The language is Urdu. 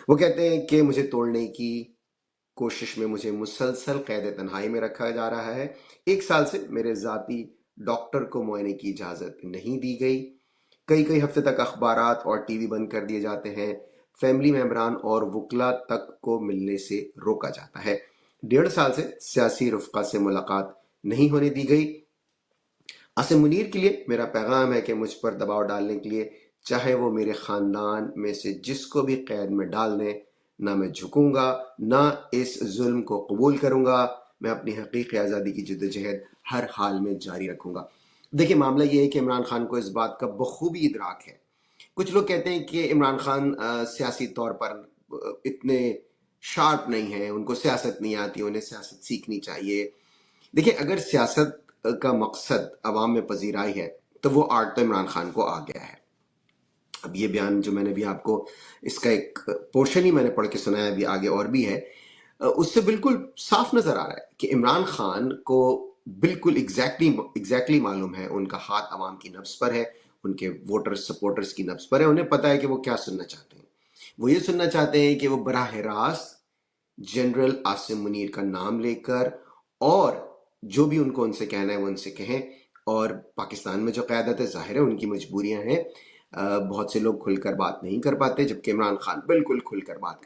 وہ کہتے ہیں کہ مجھے توڑنے کی کوشش میں مجھے مسلسل قید تنہائی میں رکھا جا رہا ہے۔ 1 سال سے میرے ذاتی ڈاکٹر کو معائنے کی اجازت نہیں دی گئی۔ کئی ہفتے تک اخبارات اور ٹی وی بند کر دیے جاتے ہیں۔ فیملی ممبران اور وکلا تک کو ملنے سے روکا جاتا ہے۔ 1.5 سال سے سیاسی رفقا سے ملاقات نہیں ہونے دی گئی۔ عاصم منیر کے لیے میرا پیغام ہے کہ مجھ پر دباؤ ڈالنے کے لیے چاہے وہ میرے خاندان میں سے جس کو بھی قید میں ڈال دیں، نہ میں جھکوں گا، نہ اس ظلم کو قبول کروں گا۔ میں اپنی حقیقی آزادی کی جدوجہد ہر حال میں جاری رکھوں گا۔ دیکھیں، معاملہ یہ ہے کہ عمران خان کو اس بات کا بخوبی ادراک ہے۔ کچھ لوگ کہتے ہیں کہ عمران خان سیاسی طور پر اتنے شارپ نہیں ہیں، ان کو سیاست نہیں آتی، انہیں سیاست سیکھنی چاہیے۔ دیکھیں، اگر سیاست کا مقصد عوام میں پذیرائی ہے تو وہ آرٹ تو عمران خان کو آ گیا ہے۔ اب یہ بیان جو میں نے بھی آپ کو اس کا ایک پورشن ہی میں نے پڑھ کے سنایا، ابھی آگے اور بھی ہے، اس سے بالکل صاف نظر آ رہا ہے کہ عمران خان کو بالکل ایگزیکٹلی معلوم ہے، ان کا ہاتھ عوام کی نبض پر ہے، ان کے ووٹرز سپورٹرز کی نبض پر ہے۔ انہیں پتہ ہے کہ وہ کیا سننا چاہتے ہیں۔ وہ یہ سننا چاہتے ہیں کہ وہ براہ راست جنرل عاصم منیر کا نام لے کر، اور جو بھی ان کو ان سے کہنا ہے وہ ان سے کہیں۔ اور پاکستان میں جو قیادت ہے، ظاہر ہے ان کی مجبوریاں ہیں، بہت سے لوگ کھل کر بات نہیں کر پاتے، جبکہ عمران خان بالکل کھل کر بات کرتے ہیں۔